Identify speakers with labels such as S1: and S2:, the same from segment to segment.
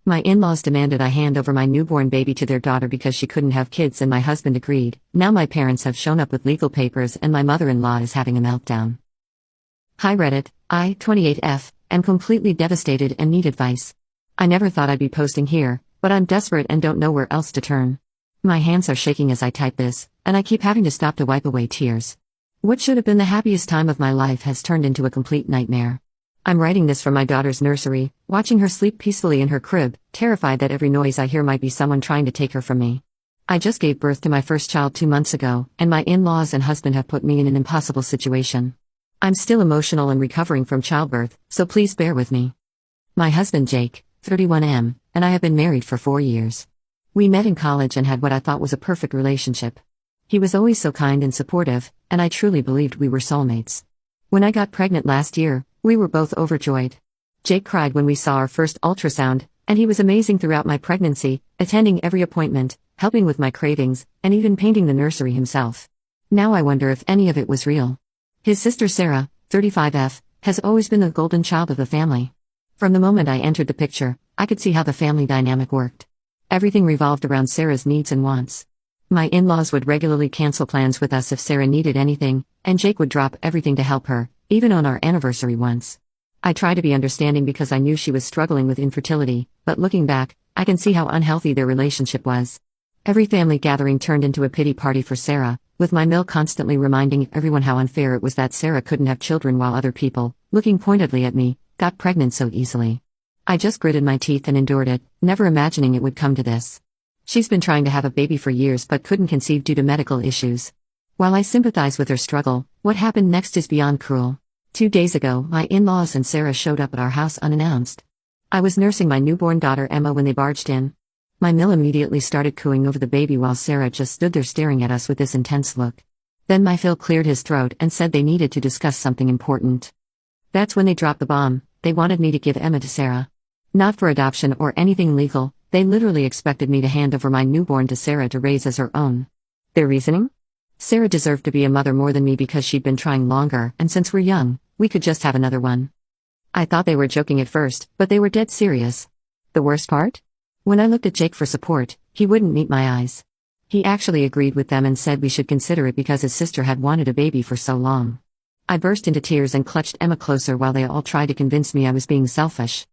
S1: My in-laws demanded I hand over my newborn baby to their daughter because she couldn't have kids and my husband agreed. Now my parents have shown up with legal papers and my mother-in-law is having a meltdown. Hi Reddit, I, 28F, am completely devastated and need advice. I never thought I'd be posting here, but I'm desperate and don't know where else to turn. My hands are shaking as I type this, and I keep having to stop to wipe away tears. What should have been the happiest time of my life has turned into a complete nightmare. I'm writing this from my daughter's nursery, watching her sleep peacefully in her crib, terrified that every noise I hear might be someone trying to take her from me. I just gave birth to my first child 2 months ago, and my in-laws and husband have put me in an impossible situation. I'm still emotional and recovering from childbirth, so please bear with me. My husband Jake, 31M, and I have been married for 4 years. We met in college and had what I thought was a perfect relationship. He was always so kind and supportive, and I truly believed we were soulmates. When I got pregnant last year, we were both overjoyed. Jake cried when we saw our first ultrasound, and he was amazing throughout my pregnancy, attending every appointment, helping with my cravings, and even painting the nursery himself. Now I wonder if any of it was real. His sister Sarah, 35F, has always been the golden child of the family. From the moment I entered the picture, I could see how the family dynamic worked. Everything revolved around Sarah's needs and wants. My in-laws would regularly cancel plans with us if Sarah needed anything, and Jake would drop everything to help her, even on our anniversary once. I tried to be understanding because I knew she was struggling with infertility, but looking back, I can see how unhealthy their relationship was. Every family gathering turned into a pity party for Sarah, with my mill constantly reminding everyone how unfair it was that Sarah couldn't have children while other people, looking pointedly at me, got pregnant so easily. I just gritted my teeth and endured it, never imagining it would come to this. She's been trying to have a baby for years but couldn't conceive due to medical issues. While I sympathize with her struggle, what happened next is beyond cruel. 2 days ago, my in-laws and Sarah showed up at our house unannounced. I was nursing my newborn daughter Emma when they barged in. My mill immediately started cooing over the baby while Sarah just stood there staring at us with this intense look. Then my Phil cleared his throat and said they needed to discuss something important. That's when they dropped the bomb. They wanted me to give Emma to Sarah. Not for adoption or anything legal, they literally expected me to hand over my newborn to Sarah to raise as her own. Their reasoning? Sarah deserved to be a mother more than me because she'd been trying longer, and since we're young, we could just have another one. I thought they were joking at first, but they were dead serious. The worst part? When I looked at Jake for support, he wouldn't meet my eyes. He actually agreed with them and said we should consider it because his sister had wanted a baby for so long. I burst into tears and clutched Emma closer while they all tried to convince me I was being selfish.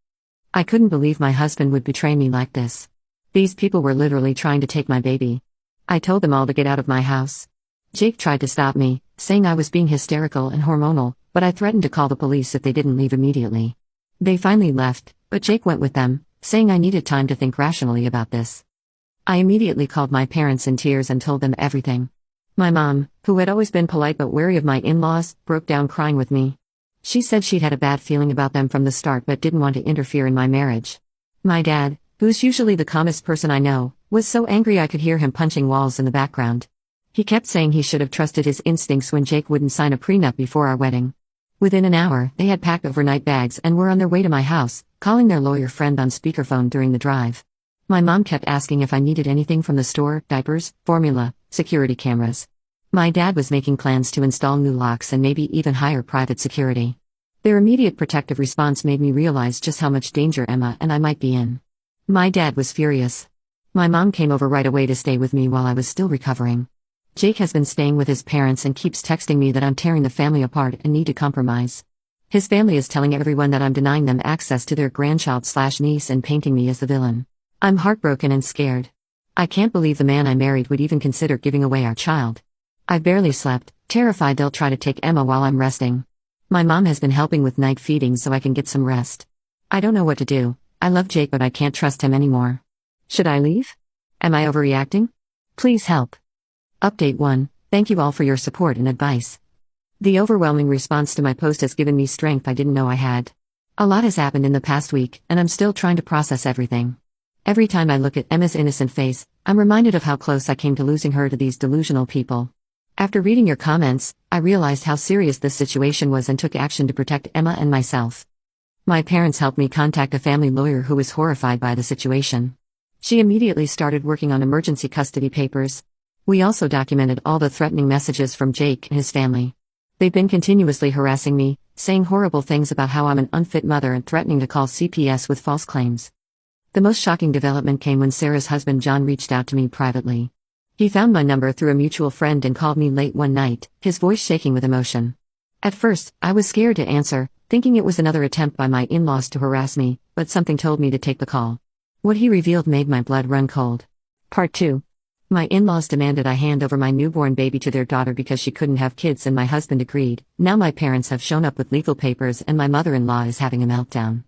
S1: I couldn't believe my husband would betray me like this. These people were literally trying to take my baby. I told them all to get out of my house. Jake tried to stop me, saying I was being hysterical and hormonal, but I threatened to call the police if they didn't leave immediately. They finally left, but Jake went with them, saying I needed time to think rationally about this. I immediately called my parents in tears and told them everything. My mom, who had always been polite but wary of my in-laws, broke down crying with me. She said she'd had a bad feeling about them from the start but didn't want to interfere in my marriage. My dad, who's usually the calmest person I know, was so angry I could hear him punching walls in the background. He kept saying he should have trusted his instincts when Jake wouldn't sign a prenup before our wedding. Within an hour, they had packed overnight bags and were on their way to my house, calling their lawyer friend on speakerphone during the drive. My mom kept asking if I needed anything from the store: diapers, formula, security cameras. My dad was making plans to install new locks and maybe even hire private security. Their immediate protective response made me realize just how much danger Emma and I might be in. My dad was furious. My mom came over right away to stay with me while I was still recovering. Jake has been staying with his parents and keeps texting me that I'm tearing the family apart and need to compromise. His family is telling everyone that I'm denying them access to their grandchild/niece and painting me as the villain. I'm heartbroken and scared. I can't believe the man I married would even consider giving away our child. I barely slept, terrified they'll try to take Emma while I'm resting. My mom has been helping with night feeding so I can get some rest. I don't know what to do. I love Jake but I can't trust him anymore. Should I leave? Am I overreacting? Please help. Update 1. Thank you all for your support and advice. The overwhelming response to my post has given me strength I didn't know I had. A lot has happened in the past week, and I'm still trying to process everything. Every time I look at Emma's innocent face, I'm reminded of how close I came to losing her to these delusional people. After reading your comments, I realized how serious this situation was and took action to protect Emma and myself. My parents helped me contact a family lawyer who was horrified by the situation. She immediately started working on emergency custody papers. We also documented all the threatening messages from Jake and his family. They've been continuously harassing me, saying horrible things about how I'm an unfit mother and threatening to call CPS with false claims. The most shocking development came when Sarah's husband John reached out to me privately. He found my number through a mutual friend and called me late one night, his voice shaking with emotion. At first, I was scared to answer, thinking it was another attempt by my in-laws to harass me, but something told me to take the call. What he revealed made my blood run cold. Part 2. My in-laws demanded I hand over my newborn baby to their daughter because she couldn't have kids and my husband agreed. Now my parents have shown up with legal papers and my mother-in-law is having a meltdown.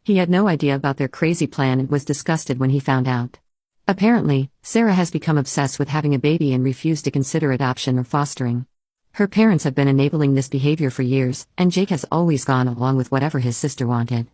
S1: He had no idea about their crazy plan and was disgusted when he found out. Apparently, Sarah has become obsessed with having a baby and refused to consider adoption or fostering. Her parents have been enabling this behavior for years, and Jake has always gone along with whatever his sister wanted.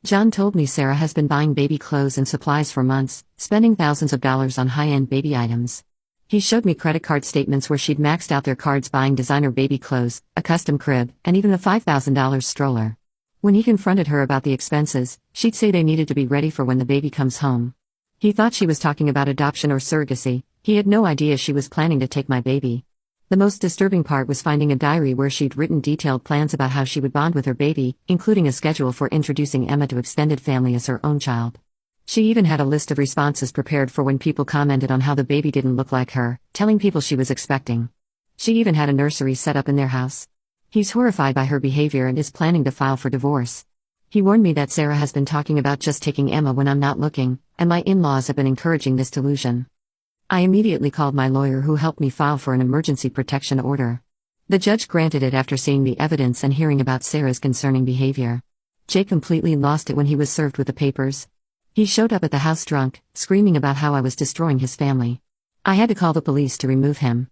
S1: John told me Sarah has been buying baby clothes and supplies for months, spending thousands of dollars on high-end baby items. He showed me credit card statements where she'd maxed out their cards buying designer baby clothes, a custom crib, and even a $5,000 stroller. When he confronted her about the expenses, she'd say they needed to be ready for when the baby comes home. He thought she was talking about adoption or surrogacy. He had no idea she was planning to take my baby. The most disturbing part was finding a diary where she'd written detailed plans about how she would bond with her baby, including a schedule for introducing Emma to extended family as her own child. She even had a list of responses prepared for when people commented on how the baby didn't look like her, telling people she was expecting. She even had a nursery set up in their house. He's horrified by her behavior and is planning to file for divorce. He warned me that Sarah has been talking about just taking Emma when I'm not looking, and my in-laws have been encouraging this delusion. I immediately called my lawyer who helped me file for an emergency protection order. The judge granted it after seeing the evidence and hearing about Sarah's concerning behavior. Jake completely lost it when he was served with the papers. He showed up at the house drunk, screaming about how I was destroying his family. I had to call the police to remove him.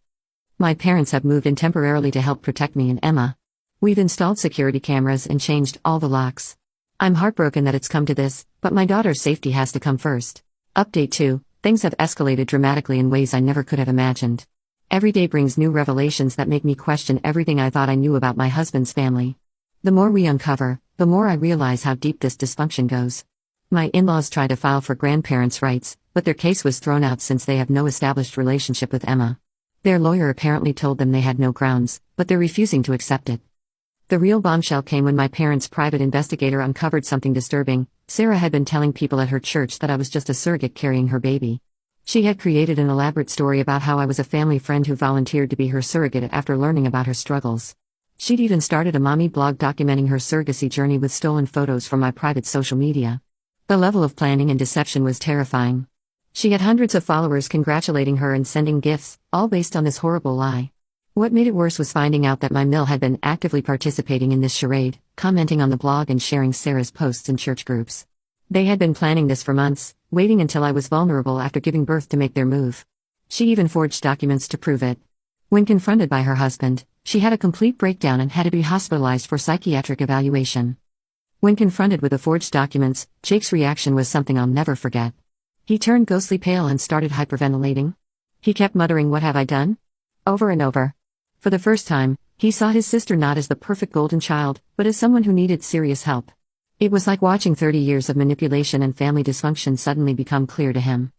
S1: My parents have moved in temporarily to help protect me and Emma. We've installed security cameras and changed all the locks. I'm heartbroken that it's come to this, but my daughter's safety has to come first. Update 2. Things have escalated dramatically in ways I never could have imagined. Every day brings new revelations that make me question everything I thought I knew about my husband's family. The more we uncover, the more I realize how deep this dysfunction goes. My in-laws tried to file for grandparents' rights, but their case was thrown out since they have no established relationship with Emma. Their lawyer apparently told them they had no grounds, but they're refusing to accept it. The real bombshell came when my parents' private investigator uncovered something disturbing. Sarah had been telling people at her church that I was just a surrogate carrying her baby. She had created an elaborate story about how I was a family friend who volunteered to be her surrogate after learning about her struggles. She'd even started a mommy blog documenting her surrogacy journey with stolen photos from my private social media. The level of planning and deception was terrifying. She had hundreds of followers congratulating her and sending gifts, all based on this horrible lie. What made it worse was finding out that my mill had been actively participating in this charade, commenting on the blog and sharing Sarah's posts in church groups. They had been planning this for months, waiting until I was vulnerable after giving birth to make their move. She even forged documents to prove it. When confronted by her husband, she had a complete breakdown and had to be hospitalized for psychiatric evaluation. When confronted with the forged documents, Jake's reaction was something I'll never forget. He turned ghostly pale and started hyperventilating. He kept muttering, "What have I done?" over and over. For the first time, he saw his sister not as the perfect golden child, but as someone who needed serious help. It was like watching 30 years of manipulation and family dysfunction suddenly become clear to him.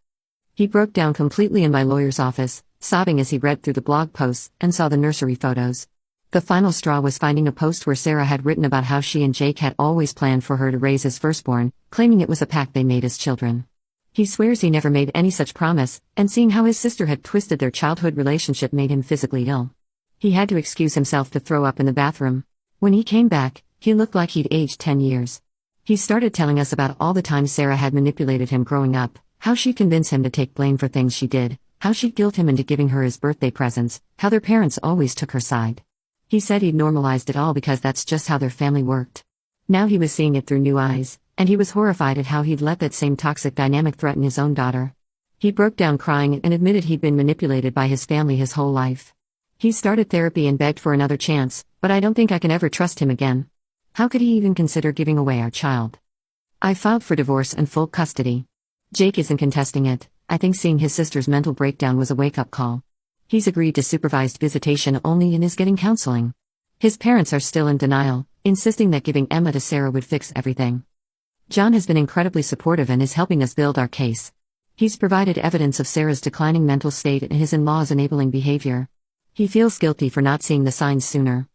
S1: He broke down completely in my lawyer's office, sobbing as he read through the blog posts and saw the nursery photos. The final straw was finding a post where Sarah had written about how she and Jake had always planned for her to raise his firstborn, claiming it was a pact they made as children. He swears he never made any such promise, and seeing how his sister had twisted their childhood relationship made him physically ill. He had to excuse himself to throw up in the bathroom. When he came back, he looked like he'd aged 10 years. He started telling us about all the times Sarah had manipulated him growing up, how she'd convince him to take blame for things she did, how she'd guilt him into giving her his birthday presents, how their parents always took her side. He said he'd normalized it all because that's just how their family worked. Now he was seeing it through new eyes, and he was horrified at how he'd let that same toxic dynamic threaten his own daughter. He broke down crying and admitted he'd been manipulated by his family his whole life. He started therapy and begged for another chance, but I don't think I can ever trust him again. How could he even consider giving away our child? I filed for divorce and full custody. Jake isn't contesting it. I think seeing his sister's mental breakdown was a wake-up call. He's agreed to supervised visitation only and is getting counseling. His parents are still in denial, insisting that giving Emma to Sarah would fix everything. John has been incredibly supportive and is helping us build our case. He's provided evidence of Sarah's declining mental state and his in-laws' enabling behavior. He feels guilty for not seeing the signs sooner.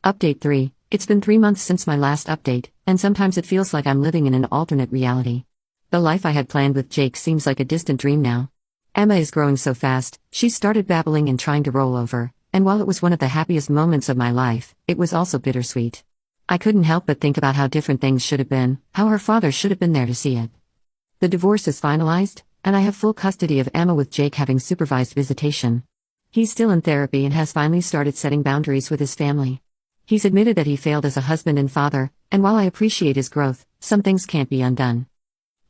S1: Update 3. It's been 3 months since my last update, and sometimes it feels like I'm living in an alternate reality. The life I had planned with Jake seems like a distant dream now. Emma is growing so fast, she started babbling and trying to roll over, and while it was one of the happiest moments of my life, it was also bittersweet. I couldn't help but think about how different things should have been, how her father should have been there to see it. The divorce is finalized, and I have full custody of Emma with Jake having supervised visitation. He's still in therapy and has finally started setting boundaries with his family. He's admitted that he failed as a husband and father, and while I appreciate his growth, some things can't be undone.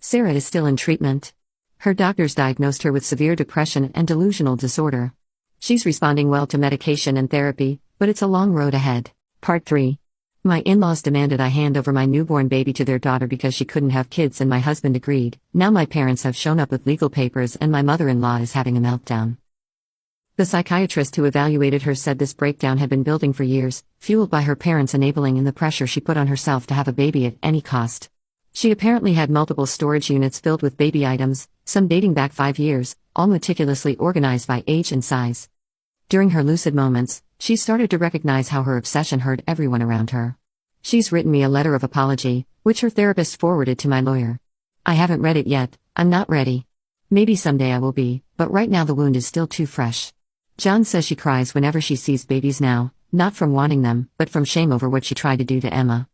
S1: Sarah is still in treatment. Her doctors diagnosed her with severe depression and delusional disorder. She's responding well to medication and therapy, but it's a long road ahead. Part 3. My in-laws demanded I hand over my newborn baby to their daughter because she couldn't have kids and my husband agreed. Now my parents have shown up with legal papers and my mother-in-law is having a meltdown. The psychiatrist who evaluated her said this breakdown had been building for years, fueled by her parents' enabling and the pressure she put on herself to have a baby at any cost. She apparently had multiple storage units filled with baby items, some dating back 5 years, all meticulously organized by age and size. During her lucid moments, she started to recognize how her obsession hurt everyone around her. She's written me a letter of apology, which her therapist forwarded to my lawyer. I haven't read it yet, I'm not ready. Maybe someday I will be, but right now the wound is still too fresh. John says she cries whenever she sees babies now, not from wanting them, but from shame over what she tried to do to Emma.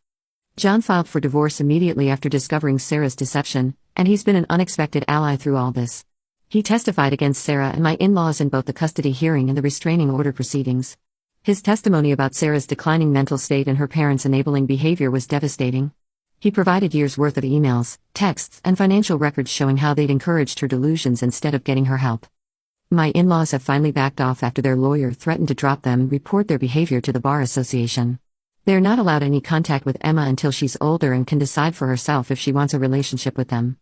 S1: John filed for divorce immediately after discovering Sarah's deception, and he's been an unexpected ally through all this. He testified against Sarah and my in-laws in both the custody hearing and the restraining order proceedings. His testimony about Sarah's declining mental state and her parents' enabling behavior was devastating. He provided years' worth of emails, texts, and financial records showing how they'd encouraged her delusions instead of getting her help. My in-laws have finally backed off after their lawyer threatened to drop them and report their behavior to the Bar Association. They're not allowed any contact with Emma until she's older and can decide for herself if she wants a relationship with them.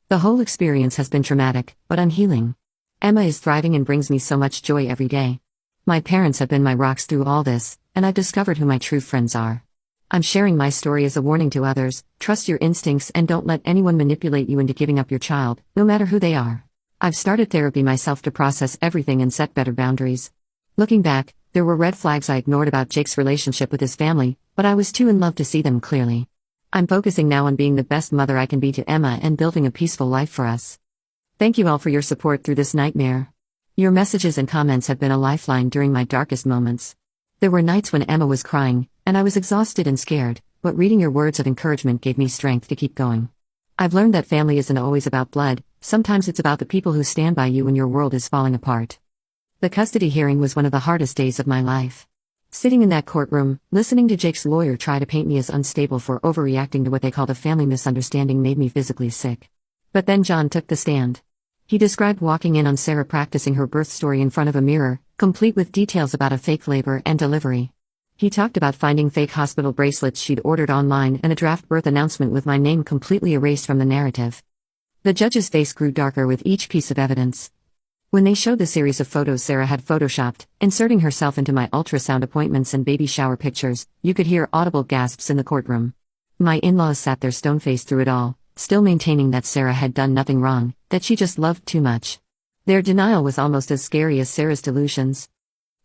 S1: The whole experience has been traumatic, but unhealing. Emma is thriving and brings me so much joy every day. My parents have been my rocks through all this, and I've discovered who my true friends are. I'm sharing my story as a warning to others: trust your instincts and don't let anyone manipulate you into giving up your child, no matter who they are. I've started therapy myself to process everything and set better boundaries. Looking back, there were red flags I ignored about Jake's relationship with his family, but I was too in love to see them clearly. I'm focusing now on being the best mother I can be to Emma and building a peaceful life for us. Thank you all for your support through this nightmare. Your messages and comments have been a lifeline during my darkest moments. There were nights when Emma was crying, and I was exhausted and scared, but reading your words of encouragement gave me strength to keep going. I've learned that family isn't always about blood, sometimes it's about the people who stand by you when your world is falling apart. The custody hearing was one of the hardest days of my life. Sitting in that courtroom, listening to Jake's lawyer try to paint me as unstable for overreacting to what they called a family misunderstanding made me physically sick. But then John took the stand. He described walking in on Sarah practicing her birth story in front of a mirror, complete with details about a fake labor and delivery. He talked about finding fake hospital bracelets she'd ordered online and a draft birth announcement with my name completely erased from the narrative. The judge's face grew darker with each piece of evidence. When they showed the series of photos Sarah had photoshopped, inserting herself into my ultrasound appointments and baby shower pictures, you could hear audible gasps in the courtroom. My in-laws sat there stone-faced through it all, still maintaining that Sarah had done nothing wrong, that she just loved too much. Their denial was almost as scary as Sarah's delusions.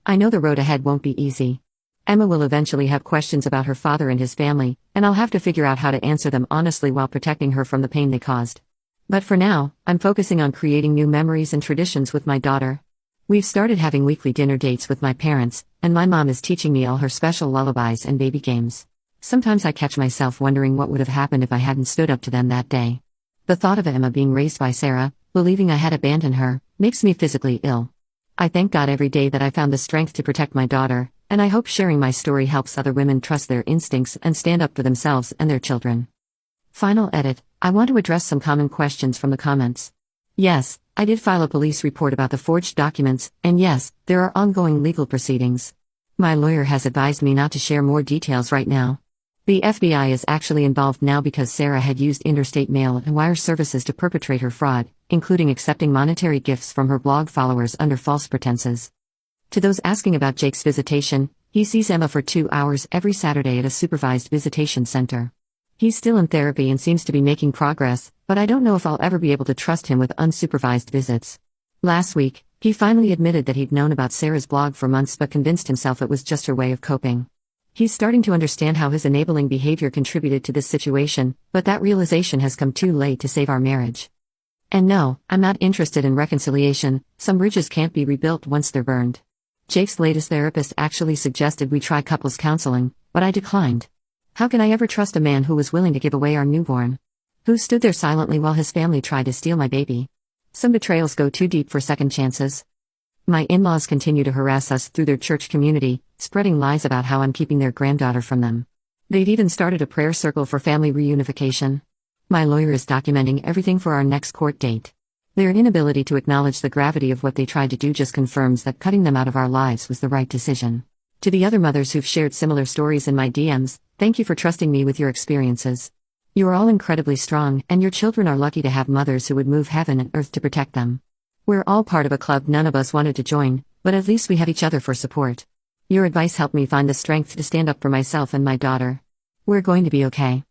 S1: I know the road ahead won't be easy. Emma will eventually have questions about her father and his family, and I'll have to figure out how to answer them honestly while protecting her from the pain they caused. But for now, I'm focusing on creating new memories and traditions with my daughter. We've started having weekly dinner dates with my parents, and my mom is teaching me all her special lullabies and baby games. Sometimes I catch myself wondering what would have happened if I hadn't stood up to them that day. The thought of Emma being raised by Sarah, believing I had abandoned her, makes me physically ill. I thank God every day that I found the strength to protect my daughter, and I hope sharing my story helps other women trust their instincts and stand up for themselves and their children. Final edit: I want to address some common questions from the comments. Yes, I did file a police report about the forged documents, and yes, there are ongoing legal proceedings. My lawyer has advised me not to share more details right now. The FBI is actually involved now because Sarah had used interstate mail and wire services to perpetrate her fraud, including accepting monetary gifts from her blog followers under false pretenses. To those asking about Jake's visitation, he sees Emma for 2 hours every Saturday at a supervised visitation center. He's still in therapy and seems to be making progress, but I don't know if I'll ever be able to trust him with unsupervised visits. Last week, he finally admitted that he'd known about Sarah's blog for months but convinced himself it was just her way of coping. He's starting to understand how his enabling behavior contributed to this situation, but that realization has come too late to save our marriage. And no, I'm not interested in reconciliation. Some bridges can't be rebuilt once they're burned. Jake's latest therapist actually suggested we try couples counseling, but I declined. How can I ever trust a man who was willing to give away our newborn? Who stood there silently while his family tried to steal my baby? Some betrayals go too deep for second chances. My in-laws continue to harass us through their church community, spreading lies about how I'm keeping their granddaughter from them. They've even started a prayer circle for family reunification. My lawyer is documenting everything for our next court date. Their inability to acknowledge the gravity of what they tried to do just confirms that cutting them out of our lives was the right decision. To the other mothers who've shared similar stories in my DMs, thank you for trusting me with your experiences. You are all incredibly strong, and your children are lucky to have mothers who would move heaven and earth to protect them. We're all part of a club none of us wanted to join, but at least we have each other for support. Your advice helped me find the strength to stand up for myself and my daughter. We're going to be okay.